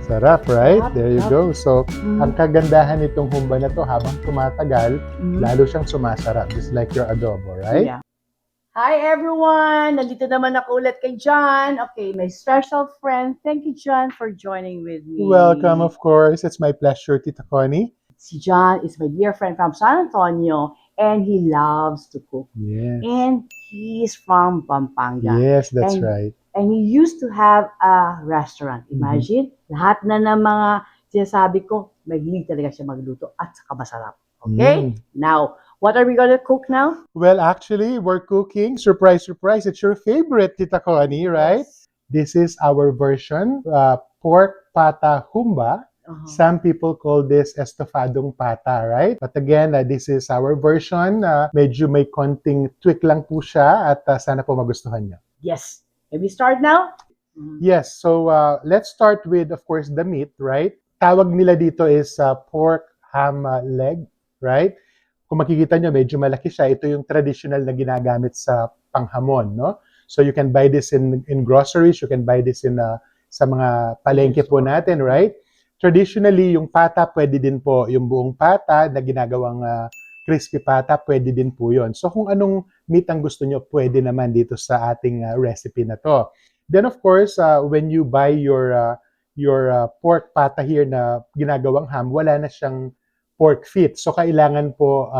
Sarap, right? Sarap, There you sarap. go. So, Mm. ang kagandahan nitong humba na to, habang tumatagal, Mm. lalo siyang sumasarap. Just like your adobo, right? Yeah. Hi everyone! Nandito naman ako ulit kay John. Okay, my special friend. Thank you, John, for joining with me. Welcome, of course. It's my pleasure, Tita Connie. Si John is my dear friend from San Antonio, and he loves to cook. Yes. And he's from Pampanga. Yes, that's And- right. And he used to have a restaurant. Imagine, lahat na ng mga sinasabi ko, mahilig talaga siya magluto at saka masarap. Okay? Now, what are we gonna cook now? Well, actually, we're cooking. Surprise, surprise. It's your favorite, Tita Connie, right? Yes. This is our version, pork pata humba. Uh-huh. Some people call this estofadong pata, right? But again, this is our version. Medyo may konting tweak lang po siya at sana po magustuhan niyo. Yes. Can we start now? Yes, so let's start with, of course, the meat, right? Tawag nila dito is pork ham leg, right? Kung makikita nyo, medyo malaki siya. Ito yung traditional na ginagamit sa panghamon, no? So you can buy this in groceries, you can buy this in sa mga palengke po natin, right? Traditionally, yung pata, pwede din po. Yung buong pata na ginagawang crispy pata, pwede din po yon. So kung anong meat ang gusto nyo, pwede naman dito sa ating recipe na to. Then of course, when you buy your pork pata here na ginagawang ham, wala na siyang pork feet. So kailangan po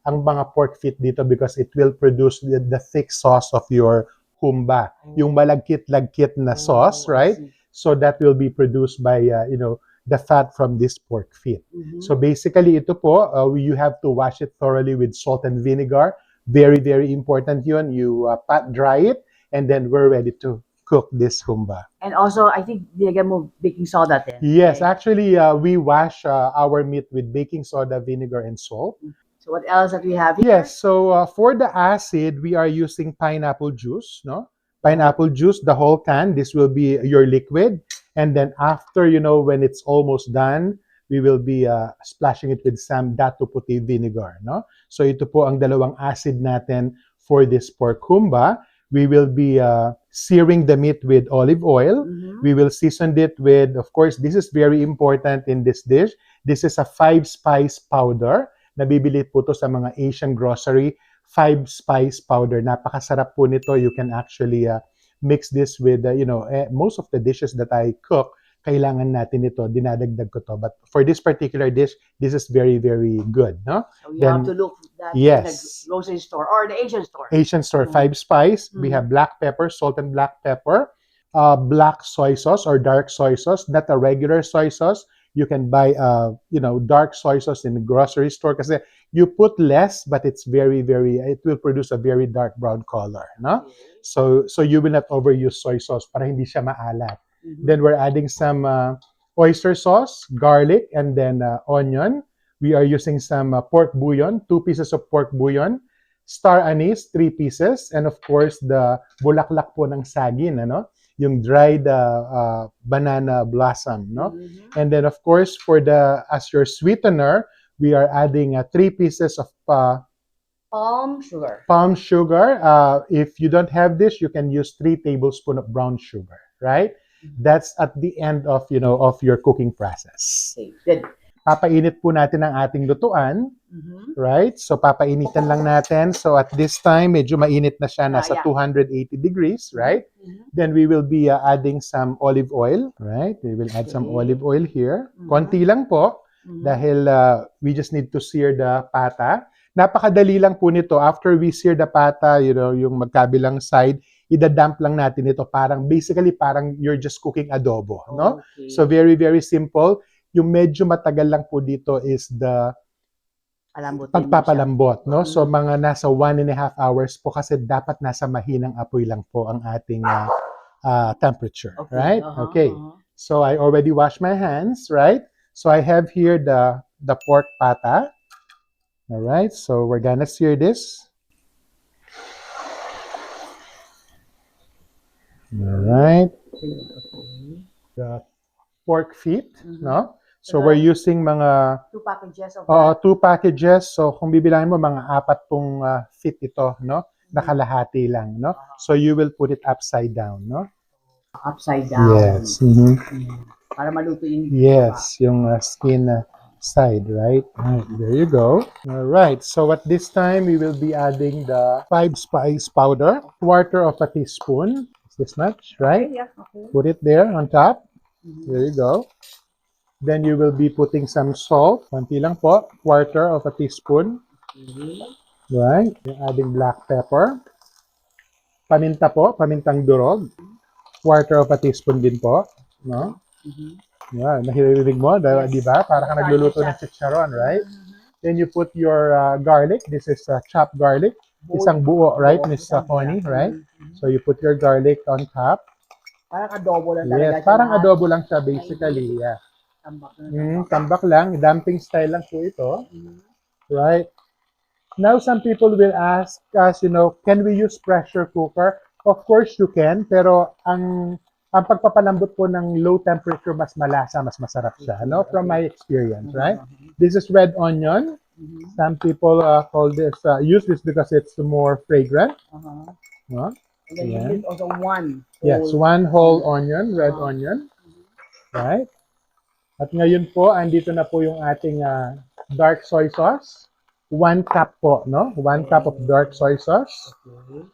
ang mga pork feet dito because it will produce the thick sauce of your humba. Yung malagkit-lagkit na sauce, right? So that will be produced by the fat from this pork feet. So basically ito po, you have to wash it thoroughly with salt and vinegar. Very, very important yun. You pat dry it and then we're ready to cook this humba. And also, I think nilagyan mo baking soda din. Yes, Okay? actually we wash our meat with baking soda, vinegar, and salt. So what else that we have here? Yes, so for the acid, we are using pineapple juice, no? Pineapple juice, the whole can. This will be your liquid. And then after, when it's almost done, we will be splashing it with some dato puti vinegar, no? So ito po ang dalawang acid natin for this pork humba. We will be searing the meat with olive oil. We will season it with, of course, this is very important in this dish. This is a 5-spice powder. Nabibili po to sa mga Asian grocery. 5-spice powder. Napakasarap po nito. You can actually mix this with, most of the dishes that I cook, kailangan natin ito, dinadagdag ko to. But for this particular dish, this is very, very good, no? So you have to look that yes. in the grocery store or the Asian store. Asian store, 5-spice. We have black pepper, salt and black pepper, black soy sauce or dark soy sauce, not a regular soy sauce. You can buy, dark soy sauce in the grocery store kasi you put less, but it's very, very, it will produce a very dark brown color, no? So you will not overuse soy sauce para hindi siya maalat. Then we're adding some oyster sauce, garlic, and then onion. We are using some pork bouillon, 2 pieces of pork bouillon, star anise, 3 pieces, and of course the bulaklak po ng saging, yung dried banana blossom, no? And then of course as your sweetener, we are adding 3 pieces of Palm sugar. palm sugar. If you don't have this, you can use 3 tablespoons of brown sugar, right? That's at the end of of your cooking process. Okay, good. Papainit po natin ang ating lutuan, right? So papainitan lang natin. So at this time, medyo mainit na siya, nasa 280 degrees, right? Then we will be adding some olive oil, right? We will add some olive oil here. Konti lang po dahil we just need to sear the pata. Napakadali lang po nito. After we sear the pata, yung magkabilang side, idadump lang natin ito. Basically parang you're just cooking adobo, no? Okay. So very, very simple. Yung medyo matagal lang po dito is the pagpapalambot, no? So mga nasa 1.5 hours po kasi dapat nasa mahinang apoy lang po ang ating temperature, right? Okay. So I already washed my hands, right? So I have here the pork pata. All right. So we're gonna sear this. All right. The pork feet, no? So we're using mga 2 packages of 2 packages. So kung bibilangin mo mga 4 pong feet ito, no? Nakalahati lang, no? So you will put it upside down, no? upside down. Yes. para maluto yung Yes, yung skin side, right? There you go. All right. So at this time, we will be adding the 5-spice powder, quarter of a teaspoon. Is this much, right? Okay, yeah, okay. Put it there on top. Mhm. There you go. Then you will be putting some salt. Konti lang po. Quarter of a teaspoon. Okay. Right? You're adding black pepper. Paminta po. Pamintang durog. Quarter of a teaspoon din po. No? Mhm. Yeah, nahirinig mo, Yes. di ba? Para ka nagluluto ng chicharon, right? Then you put your garlic. This is chopped garlic. Isang buo, right, Miss Connie, right? So you put your garlic on top. Parang adobo lang talaga Yes, siya parang lahat. adobo lang siya basically. Yeah. Tambak na Tambak lang. Dumping style lang po ito. Mhm. Right? Now, some people will ask us, can we use pressure cooker? Of course you can, pero ang pagpapalambot po ng low temperature mas malasa, mas masarap siya, no? From my experience, right? This is red onion. Mhm. Some people use this because it's more fragrant. Uh-huh. No? And then Yeah. you use also one Yes, whole one whole onion, red Uh-huh. onion. Right? At ngayon po, andito na po yung ating dark soy sauce. 1 cup po, no? 1 cup of dark soy sauce. Okay.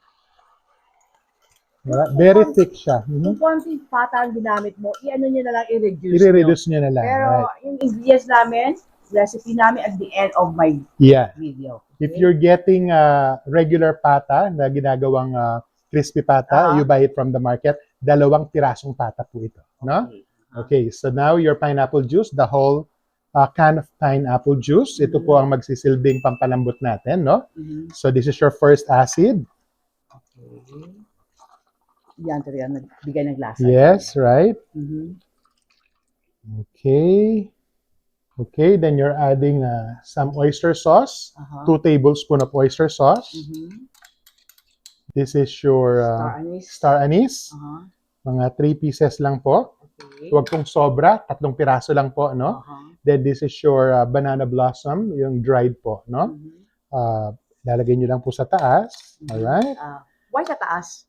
Very thick siya. Kung konting pata ang ginamit mo, i-ano nyo na lang, i-reduce nyo. I-reduce nyo na lang. Pero Right? yung ingredients namin, recipe namin at the end of my Yeah. video. If you're getting regular pata na ginagawang crispy pata, you buy it from the market, 2 pirasong pata po ito. No? Okay. Okay, so now your pineapple juice, the whole can of pineapple juice, ito po ang magsisilbing pampalambot natin, no? Mhm. So this is your first acid. Okay. Yan talaga nagbigay ng lasa. Yes, right? Mhm. Okay. Okay, then you're adding some oyster sauce, Uh-huh. 2 tablespoons of oyster sauce. Mhm. This is your Star anise. star anise. Uh-huh. Mga 3 pieces lang po. Okay. Huwag pong sobra, 3 piraso lang po, no? Uh-huh. Then this is your banana blossom, yung dried po, no? Mhm. Lalagay nyo lang po sa taas. Alright? Why sa taas?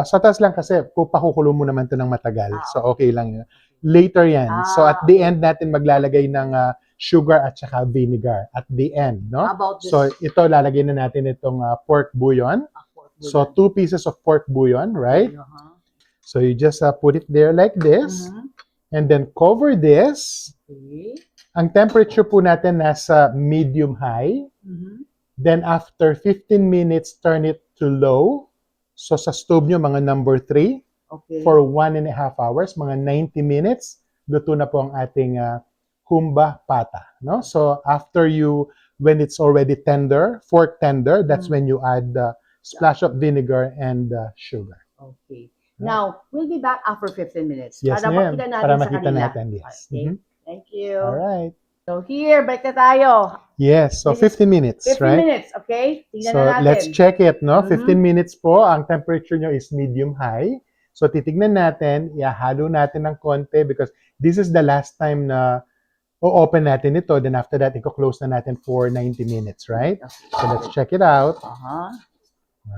Sa taas lang kasi, pakukulo mo naman to ng matagal. So, okay lang yun. Okay. Later yan. So, at the okay. end natin maglalagay ng sugar at saka vinegar. At the end, no? About this So, ito, lalagay na natin itong pork bouillon. pork So, bouillon. 2 pieces of pork bouillon, right? Uh-huh. So, you just put it there like this. Mhm. And then, cover this. Okay. Ang temperature po natin nasa medium-high. Mhm. Then, after 15 minutes, turn it to low. So, sa stove nyo, mga number 3. Okay. For 1.5 hours, mga 90 minutes, luto na po ang ating humba pata. No? So, when it's already tender, fork tender, that's when you add the splash of vinegar and sugar. Okay. Now, we'll be back after 15 minutes. Yes, para ma'am. makita natin Para sa makita kanila. natin, yes. Okay. Mhm. Thank you. All right. So here, balik na tayo. Yes, so This is 15 minutes, 15 right? minutes, okay? Tingnan So, na natin. let's check it, no? Mhm. 15 minutes po, ang temperature nyo is medium-high. So, titignan natin, ihalo natin ng konti because this is the last time na o-open natin ito. Then after that, i-close na natin for 90 minutes, right? So, let's check it out. Uh-huh.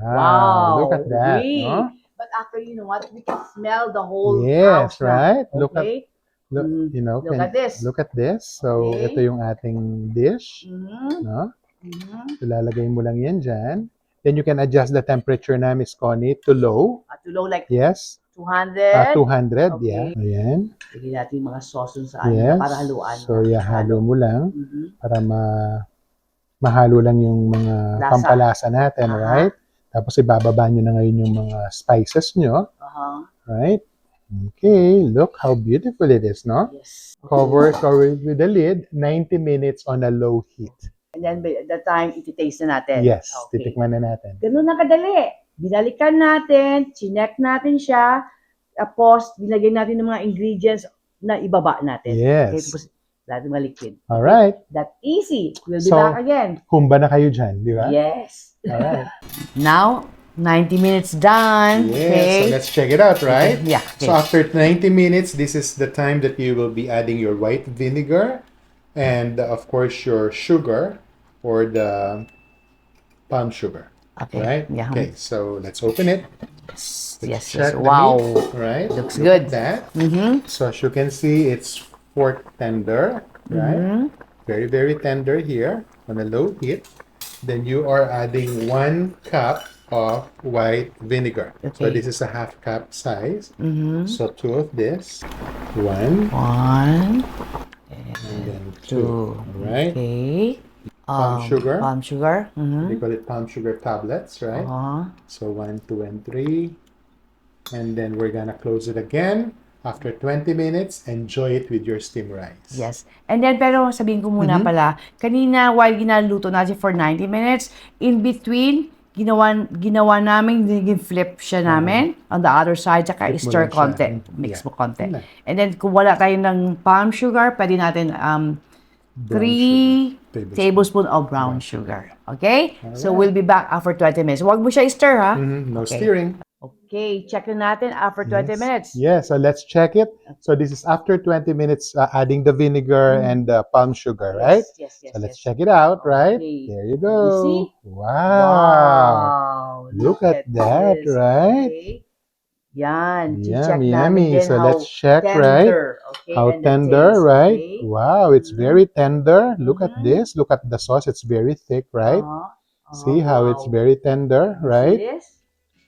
Wow, look at that, really? no? But after, you know what, we can smell the whole Yes, house now. right? Look at, Okay? Look at this. Look at this. So, Okay. ito yung ating dish, Mhm. no? Mhm. So, lalagay mo lang yan dyan. Then, you can adjust the temperature na, Miss Connie, to low. To low like Yes. 200. 200, Okay. yeah. Ayan. Lagyan natin yung mga sauce dun sa Yes. para haluan. So, halo mo lang Mhm. para mahalo lang yung mga Lasa. pampalasa natin, Aha. right? Tapos, ibababa nyo na ngayon yung mga spices nyo, Uh-huh. right? Okay, look how beautiful it is, no? Yes. Cover it with the lid, 90 minutes on a low heat. And then by that time, iti-taste na natin. Yes, Okay. titikman na natin. Ganun na kadali. Binalikan natin, chinek natin siya, tapos binagyan natin ng mga ingredients na ibaba natin. Yes. Okay, tapos natin malikid. Alright, That easy. We'll be So, back again. humba na kayo dyan, di ba? Yes. Alright. Now, 90 minutes done. Yes, so let's check it out, right? Yeah. So after 90 minutes, this is the time that you will be adding your white vinegar and of course your sugar or the palm sugar. Okay. Right? Yeah. Okay, so let's open it. Yes, Let's yes, yes. check the Wow. meat, right? Looks Look good. at that. Mm-hmm. So as you can see, it's pork tender, right? Mm-hmm. Very, very tender here on a low heat. Then you are adding 1 cup of white vinegar. So Okay. this is a half cup size. Mm-hmm. So 2 of this. 1 1, and then 2. 2. Alright? Okay. Palm sugar. Palm sugar. They Mm-hmm. call it palm sugar tablets, right? Uh-huh. So 1, 2, and 3. And then we're gonna close it again. After 20 minutes, enjoy it with your steamed rice. Yes. And then, pero sabihin ko muna Mhm. pala, kanina while ginaluto natin for 90 minutes, in between, ginawa namin, flip siya namin on the other side, saka Flip mo stir lang siya. konti. Mix Yeah. mo konti. Yun lang. And then, kung wala tayo ng palm sugar, pwede natin Brown 3 sugar. tablespoon of brown sugar. Okay? So, Alright. we'll be back after 20 minutes. Huwag mo siya stir, ha? No Okay. stirring. Okay, check na natin after 20 minutes. Yes, so let's check it. So this is after 20 minutes adding the vinegar and the palm sugar, right? Yes, yes, So let's yes. check it out, right? Okay. There you You go. see? Wow. Look at that, this. right? Okay. Yan. Check Yummy, namin yummy. din So how let's check, right? tender. Okay. How and the tender, taste, right? okay? Wow, it's very tender. Look at Mhm. this. Look at the sauce. It's very thick, right? See how it's wow. very tender, You see right? this?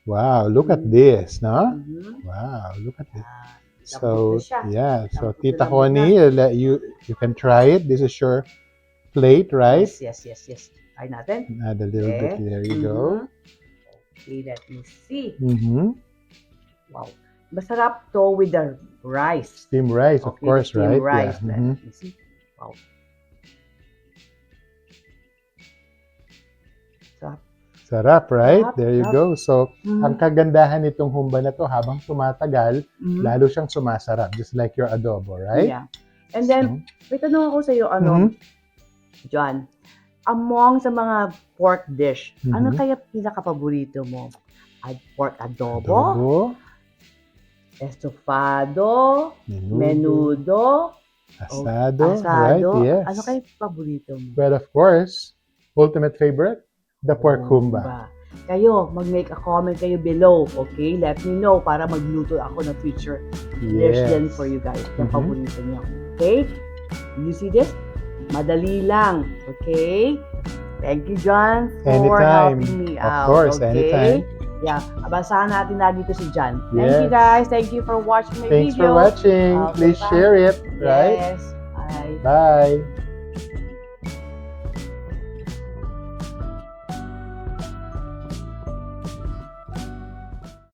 Wow, look at Mhm. this, no? Mhm. Wow, look at this. Lambot So na siya. yeah, so Lambot na Tita lambot na. Honey, you can try it. This is your plate, right? Yes, yes, yes, yes. Try natin. Add a little bit. Okay. There you go. Okay, let me see. Mm-hmm. Wow. Masarap to with the rice. Steamed rice, of Okay, course, steamed right? rice. Yeah. Mhm. Let me see. Wow. Sarap. Sarap, right? Sarap, There you sarap. go. So, Mhm. ang kagandahan nitong humba na to, habang tumatagal, Mhm. lalo siyang sumasarap, just like your adobo, right? Yeah. And then, may tanong ako sa iyo, Mhm. John, among sa mga pork dish, ano Mhm. kaya pinaka-paborito mo? Pork adobo, Adobo, estofado, menudo, menudo, asado, asado. right? Yes. Ano kaya paborito mo? Well, of course, ultimate favorite, the pork humba. Kayo, mag-make a comment kayo below, okay? Let me know para magluto ako ng future dish Yes. din for you guys. Yung Mhm. paborito niyo. Okay? You see this? Madali lang. Okay? Thank you, John, for Anytime. helping me Of out. course, okay? anytime. Yeah. Abasahan natin na dito si John. Thank you, Yes. guys. Thank you for watching my Thanks video. for watching. Okay, Please bye. share it, right? Yes. Bye. Bye.